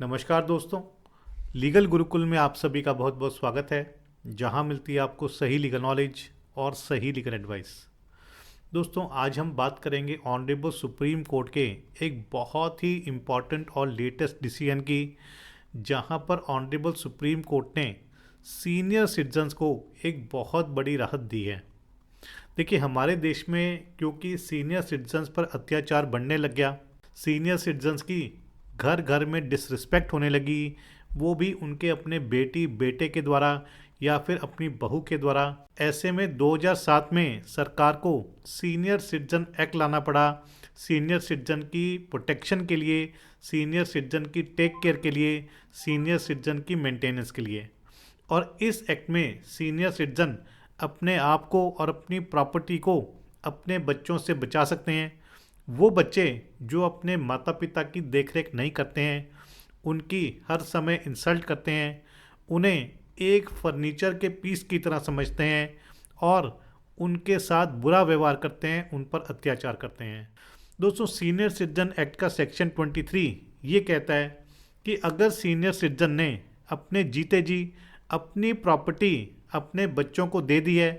नमस्कार दोस्तों। लीगल गुरुकुल में आप सभी का बहुत बहुत स्वागत है, जहां मिलती है आपको सही लीगल नॉलेज और सही लीगल एडवाइस। दोस्तों, आज हम बात करेंगे ऑनरेबल सुप्रीम कोर्ट के एक बहुत ही इम्पॉर्टेंट और लेटेस्ट डिसीजन की, जहां पर ऑनरेबल सुप्रीम कोर्ट ने सीनियर सिटीजन्स को एक बहुत बड़ी राहत दी है। देखिए, हमारे देश में क्योंकि सीनियर सिटीजन्स पर अत्याचार बढ़ने लग गया, सीनियर सिटीजन्स की घर घर में डिसरिस्पेक्ट होने लगी, वो भी उनके अपने बेटी बेटे के द्वारा या फिर अपनी बहू के द्वारा। ऐसे में 2007 में सरकार को सीनियर सिटीजन एक्ट लाना पड़ा, सीनियर सिटीजन की प्रोटेक्शन के लिए, सीनियर सिटीजन की टेक केयर के लिए, सीनियर सिटीजन की मेंटेनेंस के लिए। और इस एक्ट में सीनियर सिटीजन अपने आप को और अपनी प्रॉपर्टी को अपने बच्चों से बचा सकते हैं। वो बच्चे जो अपने माता पिता की देखरेख नहीं करते हैं, उनकी हर समय इंसल्ट करते हैं, उन्हें एक फर्नीचर के पीस की तरह समझते हैं और उनके साथ बुरा व्यवहार करते हैं, उन पर अत्याचार करते हैं। दोस्तों, सीनियर सिटीजन एक्ट का सेक्शन 23 ये कहता है कि अगर सीनियर सिटीजन ने अपने जीते जी अपनी प्रॉपर्टी अपने बच्चों को दे दी है,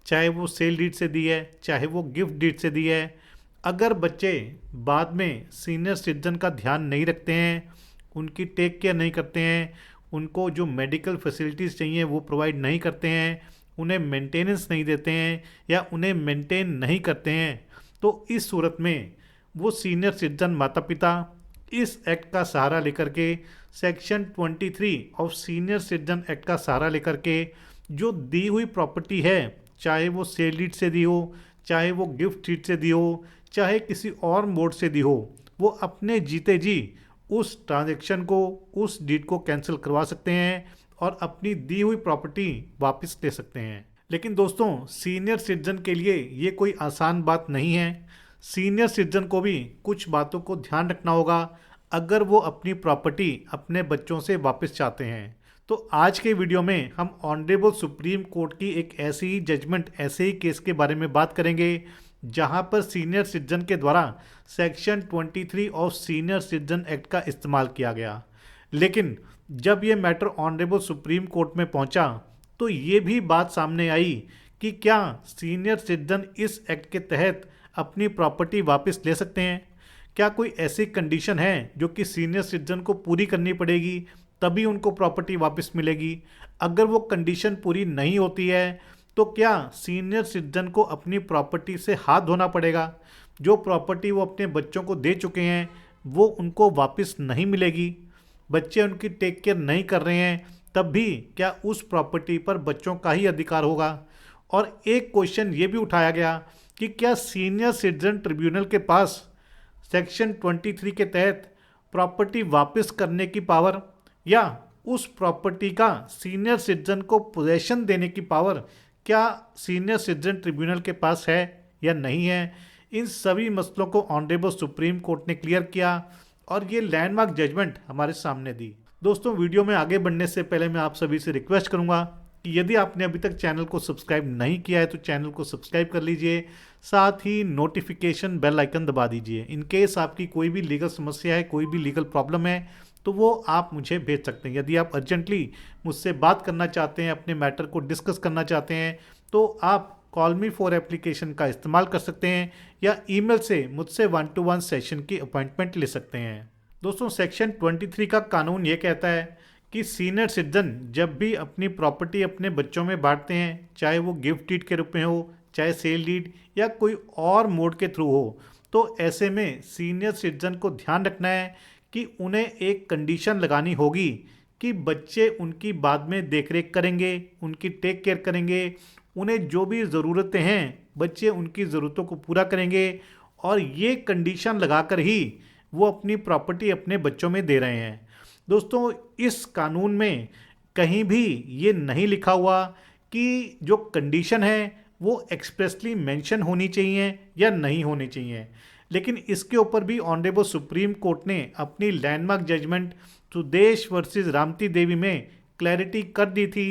चाहे वो सेल डीड से दी है, चाहे वो गिफ्ट डीड से दी है, अगर बच्चे बाद में सीनियर सिटीजन का ध्यान नहीं रखते हैं, उनकी टेक केयर नहीं करते हैं, उनको जो मेडिकल फैसिलिटीज़ चाहिए वो प्रोवाइड नहीं करते हैं, उन्हें मेंटेनेंस नहीं देते हैं या उन्हें मेंटेन नहीं करते हैं, तो इस सूरत में वो सीनियर सिटीजन माता पिता इस एक्ट का सहारा लेकर के, section 23 of senior citizen act का सहारा लेकर के जो दी हुई प्रॉपर्टी है, चाहे वो सेल डीड से दी हो, चाहे वो गिफ्ट डीड से दी हो, चाहे किसी और मोड से दी हो, वो अपने जीते जी उस ट्रांजैक्शन को, उस डीड को कैंसिल करवा सकते हैं और अपनी दी हुई प्रॉपर्टी वापस ले सकते हैं। लेकिन दोस्तों, सीनियर सिटीजन के लिए ये कोई आसान बात नहीं है। सीनियर सिटीजन को भी कुछ बातों को ध्यान रखना होगा अगर वो अपनी प्रॉपर्टी अपने बच्चों से वापस चाहते हैं। तो आज के वीडियो में हम ऑनरेबल सुप्रीम कोर्ट की एक ऐसी ही जजमेंट, ऐसे ही केस के बारे में बात करेंगे जहां पर सीनियर सिटीजन के द्वारा section 23 of senior citizen act का इस्तेमाल किया गया। लेकिन जब ये मैटर ऑनरेबल सुप्रीम कोर्ट में पहुंचा तो ये भी बात सामने आई कि क्या सीनियर सिटीजन इस एक्ट के तहत अपनी प्रॉपर्टी वापस ले सकते हैं। क्या कोई ऐसी कंडीशन है जो कि सीनियर सिटीजन को पूरी करनी पड़ेगी तभी उनको प्रॉपर्टी वापस मिलेगी। अगर वो कंडीशन पूरी नहीं होती है तो क्या सीनियर सिटीजन को अपनी प्रॉपर्टी से हाथ धोना पड़ेगा। जो प्रॉपर्टी वो अपने बच्चों को दे चुके हैं वो उनको वापस नहीं मिलेगी। बच्चे उनकी टेक केयर नहीं कर रहे हैं तब भी क्या उस प्रॉपर्टी पर बच्चों का ही अधिकार होगा। और एक क्वेश्चन ये भी उठाया गया कि क्या सीनियर सिटीजन ट्रिब्यूनल के पास सेक्शन 23 के तहत प्रॉपर्टी वापस करने की पावर या उस प्रॉपर्टी का सीनियर सिटीजन को पोजेशन देने की पावर क्या सीनियर सिटीजन ट्रिब्यूनल के पास है या नहीं है। इन सभी मसलों को ऑनरेबल सुप्रीम कोर्ट ने क्लियर किया और ये लैंडमार्क जजमेंट हमारे सामने दी। दोस्तों, वीडियो में आगे बढ़ने से पहले मैं आप सभी से रिक्वेस्ट करूंगा कि यदि आपने अभी तक चैनल को सब्सक्राइब नहीं किया है तो चैनल को सब्सक्राइब कर लीजिए, साथ ही नोटिफिकेशन बेल आइकन दबा दीजिए। इन केस आपकी कोई भी लीगल समस्या है, कोई भी लीगल प्रॉब्लम है तो वो आप मुझे भेज सकते हैं। यदि आप अर्जेंटली मुझसे बात करना चाहते हैं, अपने मैटर को डिस्कस करना चाहते हैं तो आप कॉल मी फॉर एप्लीकेशन का इस्तेमाल कर सकते हैं या ईमेल से मुझसे 1-to-1 सेशन की अपॉइंटमेंट ले सकते हैं। दोस्तों, सेक्शन 23 का कानून ये कहता है कि सीनियर सिटीजन जब भी अपनी प्रॉपर्टी अपने बच्चों में बांटते हैं, चाहे वो गिफ्ट डीड के रूप में हो, चाहे सेल डीड या कोई और मोड के थ्रू हो, तो ऐसे में सीनियर सिटीजन को ध्यान रखना है कि उन्हें एक कंडीशन लगानी होगी कि बच्चे उनकी बाद में देखरेख करेंगे, उनकी टेक केयर करेंगे, उन्हें जो भी ज़रूरतें हैं बच्चे उनकी ज़रूरतों को पूरा करेंगे और ये कंडीशन लगाकर ही वो अपनी प्रॉपर्टी अपने बच्चों में दे रहे हैं। दोस्तों, इस कानून में कहीं भी ये नहीं लिखा हुआ कि जो कंडीशन है वो एक्सप्रेसली मेंशन होनी चाहिए या नहीं होनी चाहिए। लेकिन इसके ऊपर भी ऑनरेबल सुप्रीम कोर्ट ने अपनी landmark judgement Sudesh versus Ramti देवी में क्लैरिटी कर दी थी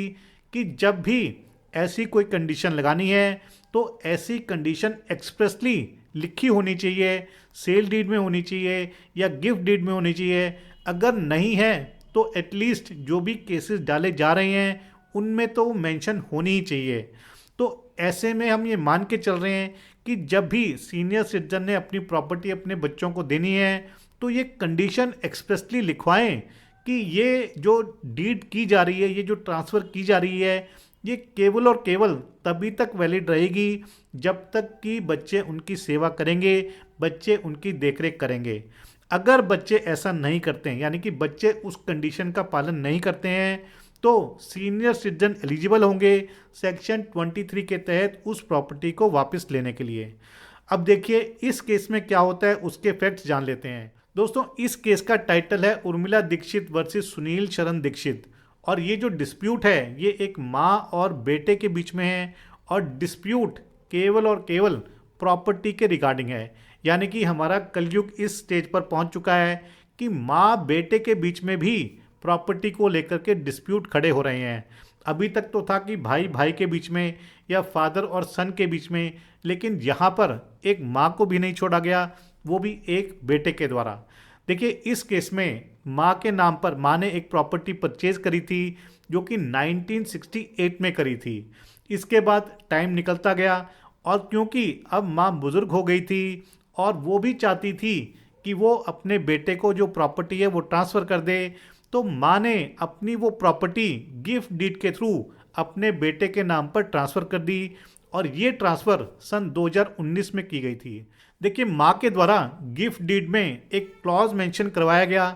कि जब भी ऐसी कोई कंडीशन लगानी है तो ऐसी कंडीशन एक्सप्रेसली लिखी होनी चाहिए, सेल डीड में होनी चाहिए या गिफ्ट डीड में होनी चाहिए। अगर नहीं है तो एटलीस्ट जो भी केसेस डाले जा रहे हैं उनमें तो मेंशन होनी ही चाहिए। तो ऐसे में हम ये मान के चल रहे हैं कि जब भी सीनियर सिटीजन ने अपनी प्रॉपर्टी अपने बच्चों को देनी है तो ये कंडीशन एक्सप्रेसली लिखवाएं कि ये जो डीड की जा रही है, ये जो ट्रांसफ़र की जा रही है, ये केवल और केवल तभी तक वैलिड रहेगी जब तक कि बच्चे उनकी सेवा करेंगे, बच्चे उनकी देखरेख करेंगे। अगर बच्चे ऐसा नहीं करते हैं, यानी कि बच्चे उस कंडीशन का पालन नहीं करते हैं, तो सीनियर सिटीजन एलिजिबल होंगे सेक्शन 23 के तहत उस प्रॉपर्टी को वापस लेने के लिए। अब देखिए इस केस में क्या होता है, उसके फैक्ट्स जान लेते हैं। दोस्तों इस केस का टाइटल है उर्मिला दीक्षित वर्सेस सुनील शरण दीक्षित, और ये जो डिस्प्यूट है ये एक माँ और बेटे के बीच में है, और डिस्प्यूट केवल और केवल प्रॉपर्टी के रिगार्डिंग है। यानी कि हमारा कलयुग इस स्टेज पर पहुंच चुका है कि माँ बेटे के बीच में भी प्रॉपर्टी को लेकर के डिस्प्यूट खड़े हो रहे हैं। अभी तक तो था कि भाई भाई के बीच में या फादर और सन के बीच में, लेकिन यहाँ पर एक माँ को भी नहीं छोड़ा गया, वो भी एक बेटे के द्वारा। देखिए इस केस में माँ के नाम पर माँ ने एक प्रॉपर्टी परचेज करी थी जो कि 1968 में करी थी। इसके बाद टाइम निकलता गया और क्योंकि अब माँ बुज़ुर्ग हो गई थी और वो भी चाहती थी कि वो अपने बेटे को जो प्रॉपर्टी है वो ट्रांसफ़र कर दे, तो माँ ने अपनी वो प्रॉपर्टी गिफ्ट डीड के थ्रू अपने बेटे के नाम पर ट्रांसफ़र कर दी, और ये ट्रांसफ़र सन 2019 में की गई थी। देखिए माँ के द्वारा गिफ्ट डीड में एक क्लॉज मेंशन करवाया गया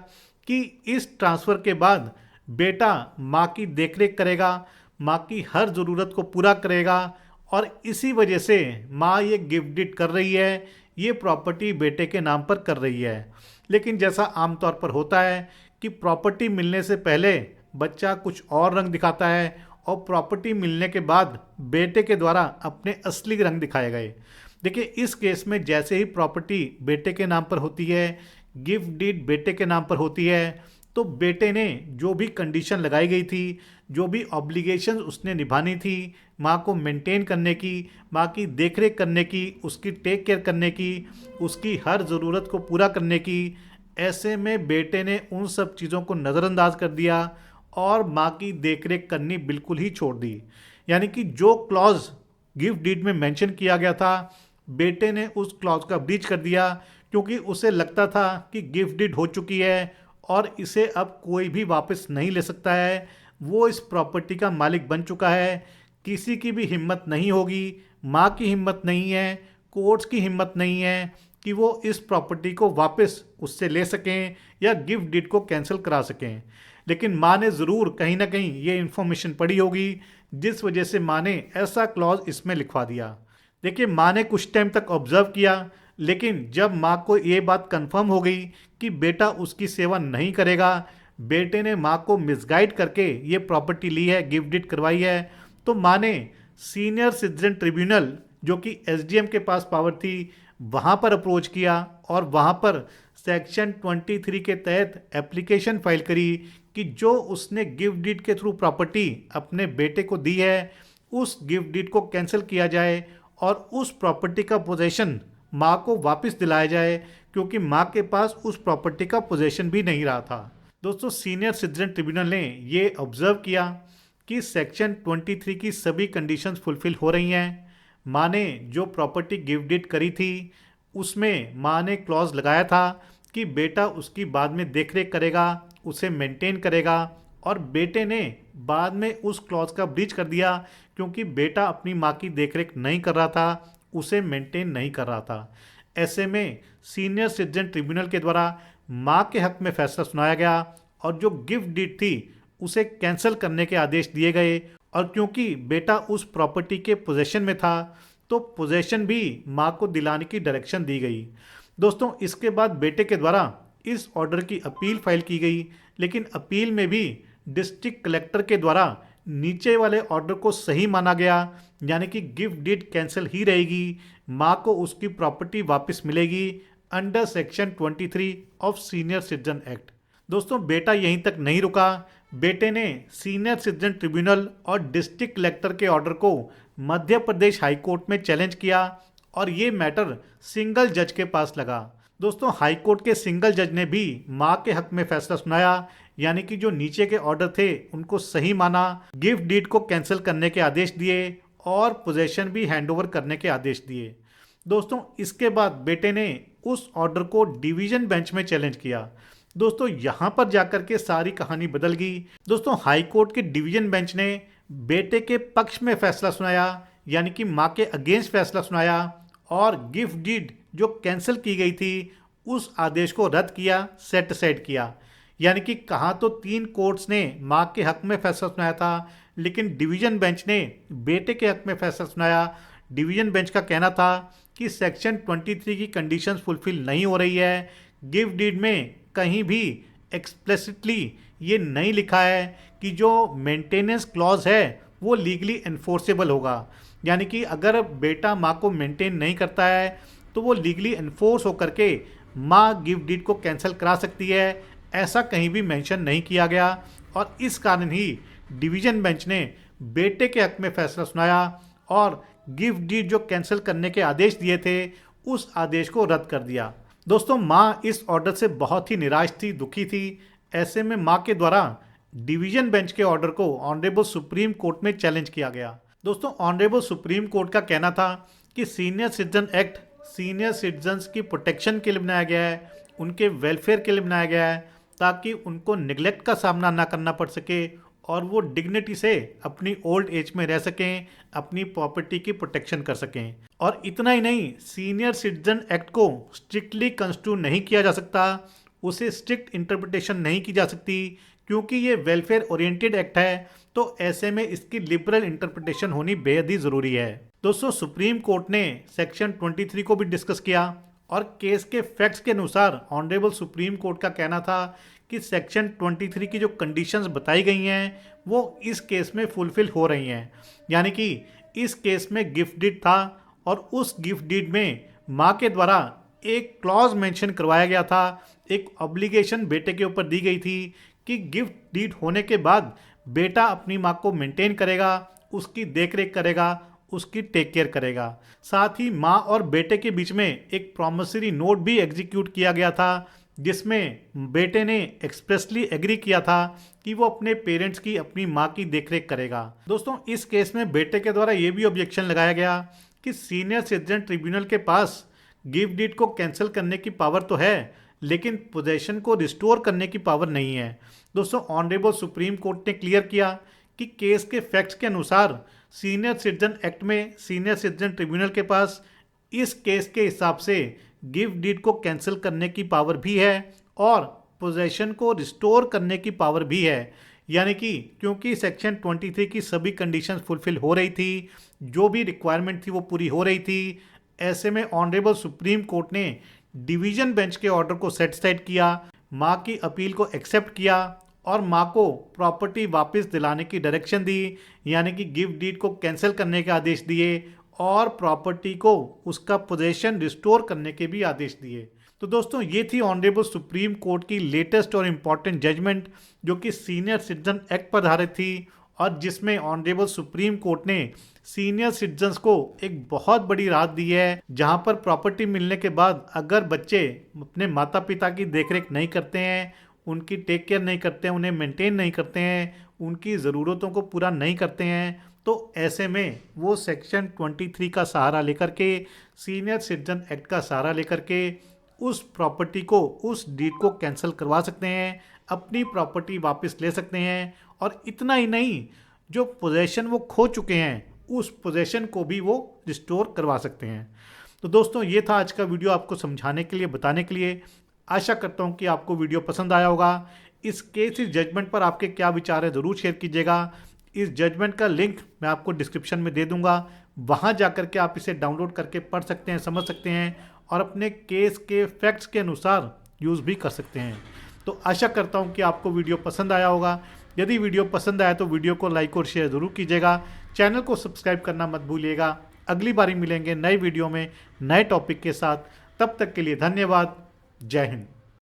कि इस ट्रांसफ़र के बाद बेटा माँ की देखरेख करेगा, माँ की हर ज़रूरत को पूरा करेगा, और इसी वजह से माँ ये गिफ्ट डीड कर रही है, ये प्रॉपर्टी बेटे के नाम पर कर रही है। लेकिन जैसा आमतौर पर होता है कि प्रॉपर्टी मिलने से पहले बच्चा कुछ और रंग दिखाता है और प्रॉपर्टी मिलने के बाद बेटे के द्वारा अपने असली रंग दिखाए गए। देखिए इस केस में जैसे ही प्रॉपर्टी बेटे के नाम पर होती है, गिफ्ट डीड बेटे के नाम पर होती है, तो बेटे ने जो भी कंडीशन लगाई गई थी, जो भी ऑब्लिगेशंस उसने निभानी थी, माँ को मेंटेन करने की, माँ की देखरेख करने की, उसकी टेक केयर करने की, उसकी हर ज़रूरत को पूरा करने की, ऐसे में बेटे ने उन सब चीज़ों को नज़रअंदाज कर दिया और माँ की देखरेख करनी बिल्कुल ही छोड़ दी। यानी कि जो क्लॉज गिफ्ट डीड में मेंशन किया गया था, बेटे ने उस क्लॉज का ब्रीच कर दिया, क्योंकि उसे लगता था कि गिफ्ट डीड हो चुकी है और इसे अब कोई भी वापस नहीं ले सकता है। वो इस प्रॉपर्टी का मालिक बन चुका है, किसी की भी हिम्मत नहीं होगी, माँ की हिम्मत नहीं है, कोर्ट्स की हिम्मत नहीं है कि वो इस प्रॉपर्टी को वापस उससे ले सकें या गिफ्ट डीड को कैंसिल करा सकें। लेकिन माँ ने ज़रूर कहीं ना कहीं ये इन्फॉर्मेशन पढ़ी होगी, जिस वजह से माँ ने ऐसा क्लॉज इसमें लिखवा दिया। देखिए माँ ने कुछ टाइम तक ऑब्जर्व किया, लेकिन जब माँ को ये बात कंफर्म हो गई कि बेटा उसकी सेवा नहीं करेगा, बेटे ने माँ को मिसगाइड करके ये प्रॉपर्टी ली है, गिफ्ट डीड करवाई है, तो माँ ने सीनियर सिटीजन ट्रिब्यूनल जो कि एसडीएम के पास पावर थी, वहाँ पर अप्रोच किया और वहाँ पर सेक्शन 23 के तहत एप्लीकेशन फाइल करी कि जो उसने गिफ्ट डीड के थ्रू प्रॉपर्टी अपने बेटे को दी है, उस गिफ्ट डीड को कैंसिल किया जाए और उस प्रॉपर्टी का पोजेशन माँ को वापस दिलाया जाए, क्योंकि माँ के पास उस प्रॉपर्टी का पोजेशन भी नहीं रहा था। दोस्तों सीनियर सिटीजन ट्रिब्यूनल ने ये ऑब्जर्व किया कि सेक्शन 23 की सभी कंडीशंस फुलफिल हो रही हैं। माँ ने जो प्रॉपर्टी गिफ्ट डीड करी थी उसमें माँ ने क्लॉज लगाया था कि बेटा उसकी बाद में देखरेख करेगा, उसे मेंटेन करेगा, और बेटे ने बाद में उस क्लॉज का ब्रीच कर दिया क्योंकि बेटा अपनी माँ की देखरेख नहीं कर रहा था, उसे मेंटेन नहीं कर रहा था। ऐसे में सीनियर सिटीजन ट्रिब्यूनल के द्वारा माँ के हक में फैसला सुनाया गया और जो गिफ्ट डीड थी उसे कैंसिल करने के आदेश दिए गए, और क्योंकि बेटा उस प्रॉपर्टी के पोजेशन में था तो पोजेशन भी माँ को दिलाने की डायरेक्शन दी गई। दोस्तों इसके बाद बेटे के द्वारा इस ऑर्डर की अपील फाइल की गई, लेकिन अपील में भी डिस्ट्रिक्ट कलेक्टर के द्वारा नीचे वाले ऑर्डर को सही माना गया, यानी कि गिफ्ट डीड कैंसिल ही रहेगी, माँ को उसकी प्रॉपर्टी वापस मिलेगी under section 23 of senior citizen act. दोस्तों बेटा यहीं तक नहीं रुका, बेटे ने सीनियर सिटीजन ट्रिब्यूनल और डिस्ट्रिक्ट कलेक्टर के ऑर्डर को मध्य प्रदेश हाई कोर्ट में चैलेंज किया और ये मैटर सिंगल जज के पास लगा। दोस्तों हाई कोर्ट के सिंगल जज ने भी मां के हक में फैसला सुनाया, यानी कि जो नीचे के ऑर्डर थे उनको सही माना, गिफ्ट डीड को कैंसिल करने के आदेश दिए और पोजेशन भी हैंडओवर करने के आदेश दिए। दोस्तों इसके बाद बेटे ने उस ऑर्डर को डिवीजन बेंच में चैलेंज किया। दोस्तों यहां पर जाकर के सारी कहानी बदल गई। दोस्तों हाई कोर्ट के डिवीजन बेंच ने बेटे के पक्ष में फैसला सुनाया, यानी कि मां के अगेंस्ट फैसला सुनाया और गिफ्ट डीड जो कैंसिल की गई थी उस आदेश को रद्द किया, सेट असाइड किया। यानी कि कहा तो 3 कोर्ट्स ने मां के हक में फैसला सुनाया था, लेकिन डिवीजन बेंच ने बेटे के हक में फैसला सुनाया। डिवीजन बेंच का कहना था कि सेक्शन 23 की कंडीशंस फुलफिल नहीं हो रही है। गिफ्ट डीड में कहीं भी एक्सप्लिसिटली ये नहीं लिखा है कि जो मेंटेनेंस क्लॉज है वो लीगली एनफोर्सेबल होगा, यानी कि अगर बेटा माँ को मेंटेन नहीं करता है तो वो लीगली एनफोर्स होकर के माँ गिफ्ट डीड को कैंसिल करा सकती है, ऐसा कहीं भी मेंशन नहीं किया गया। और इस कारण ही डिवीजन बेंच ने बेटे के हक में फैसला सुनाया और गिफ्ट डीड जो कैंसिल करने के आदेश दिए थे उस आदेश को रद्द कर दिया। दोस्तों माँ इस ऑर्डर से बहुत ही निराश थी, दुखी थी। ऐसे में माँ के द्वारा डिवीजन बेंच के ऑर्डर को ऑनरेबल सुप्रीम कोर्ट में चैलेंज किया गया। दोस्तों ऑनरेबल सुप्रीम कोर्ट का कहना था कि senior citizen act senior citizens की प्रोटेक्शन के लिए बनाया गया है, उनके वेलफेयर के लिए बनाया गया है, ताकि उनको निगलेक्ट का सामना ना करना पड़ सके और वो डिग्निटी से अपनी ओल्ड एज में रह सकें, अपनी प्रॉपर्टी की प्रोटेक्शन कर सकें। और इतना ही नहीं, सीनियर सिटीजन एक्ट को स्ट्रिक्टली कंस्टिट्यू नहीं किया जा सकता, उसे स्ट्रिक्ट इंटरप्रिटेशन नहीं की जा सकती, क्योंकि ये वेलफेयर ओरिएंटेड एक्ट है, तो ऐसे में इसकी लिबरल इंटरप्रिटेशन होनी बेहद ही ज़रूरी है। दोस्तों सुप्रीम कोर्ट ने सेक्शन 23 को भी डिस्कस किया और केस के फैक्ट्स के अनुसार ऑनरेबल सुप्रीम कोर्ट का कहना था कि सेक्शन 23 की जो कंडीशंस बताई गई हैं वो इस केस में फुलफिल हो रही हैं। यानी कि इस केस में गिफ्ट डीड था और उस गिफ्ट डीड में माँ के द्वारा एक क्लॉज मेंशन करवाया गया था, एक ऑब्लिगेशन बेटे के ऊपर दी गई थी कि गिफ्ट डीड होने के बाद बेटा अपनी माँ को मेंटेन करेगा, उसकी देखरेख करेगा, उसकी टेक केयर करेगा। साथ ही माँ और बेटे के बीच में एक प्रॉमिसरी नोट भी एग्जीक्यूट किया गया था, जिसमें बेटे ने एक्सप्रेसली एग्री किया था कि वो अपने पेरेंट्स की, अपनी माँ की देखरेख करेगा। दोस्तों इस केस में बेटे के द्वारा ये भी ऑब्जेक्शन लगाया गया कि सीनियर सिटीजन ट्रिब्यूनल के पास गिफ्ट डीड को कैंसिल करने की पावर तो है, लेकिन पोजेशन को रिस्टोर करने की पावर नहीं है। दोस्तों ऑनरेबल सुप्रीम कोर्ट ने क्लियर किया कि केस के फैक्ट्स के अनुसार सीनियर सिटीजन एक्ट में सीनियर सिटीजन ट्रिब्यूनल के पास इस केस के हिसाब से गिफ्ट डीड को कैंसिल करने की पावर भी है और पोजेशन को रिस्टोर करने की पावर भी है। यानी कि क्योंकि सेक्शन 23 की सभी कंडीशंस फुलफिल हो रही थी, जो भी रिक्वायरमेंट थी वो पूरी हो रही थी, ऐसे में ऑनरेबल सुप्रीम कोर्ट ने डिवीजन बेंच के ऑर्डर को सेटिस्फाइड किया, माँ की अपील को एक्सेप्ट किया और माँ को प्रॉपर्टी वापस दिलाने की डायरेक्शन दी, यानी कि गिफ्ट डीड को कैंसिल करने के आदेश दिए और प्रॉपर्टी को उसका पोजेशन रिस्टोर करने के भी आदेश दिए। तो दोस्तों ये थी ऑनरेबल सुप्रीम कोर्ट की लेटेस्ट और इम्पॉर्टेंट जजमेंट, जो कि सीनियर सिटीजन एक्ट पर आधारित थी और जिसमें ऑनरेबल सुप्रीम कोर्ट ने सीनियर सिटीजन्स को एक बहुत बड़ी राहत दी है, जहां पर प्रॉपर्टी मिलने के बाद अगर बच्चे अपने माता पिता की देखरेख नहीं करते हैं, उनकी टेक केयर नहीं करते हैं, उन्हें मेंटेन नहीं करते हैं, उनकी ज़रूरतों को पूरा नहीं करते हैं, तो ऐसे में वो सेक्शन 23 का सहारा लेकर के, सीनियर सिटीजन एक्ट का सहारा लेकर के उस प्रॉपर्टी को, उस डीड को कैंसिल करवा सकते हैं, अपनी प्रॉपर्टी वापस ले सकते हैं। और इतना ही नहीं, जो पोजेशन वो खो चुके हैं उस पोजेशन को भी वो रिस्टोर करवा सकते हैं। तो दोस्तों ये था आज का वीडियो, आपको समझाने के लिए, बताने के लिए। आशा करता हूँ कि आपको वीडियो पसंद आया होगा। इस केस, इस जजमेंट पर आपके क्या विचार है ज़रूर शेयर कीजिएगा। इस जजमेंट का लिंक मैं आपको डिस्क्रिप्शन में दे दूंगा, वहाँ जाकर के आप इसे डाउनलोड करके पढ़ सकते हैं, समझ सकते हैं और अपने केस के फैक्ट्स के अनुसार यूज़ भी कर सकते हैं। तो आशा करता हूँ कि आपको वीडियो पसंद आया होगा। यदि वीडियो पसंद आया तो वीडियो को लाइक और शेयर ज़रूर कीजिएगा। चैनल को सब्सक्राइब करना मत भूलिएगा। अगली बारी मिलेंगे नए वीडियो में नए टॉपिक के साथ। तब तक के लिए धन्यवाद। जय हिंद।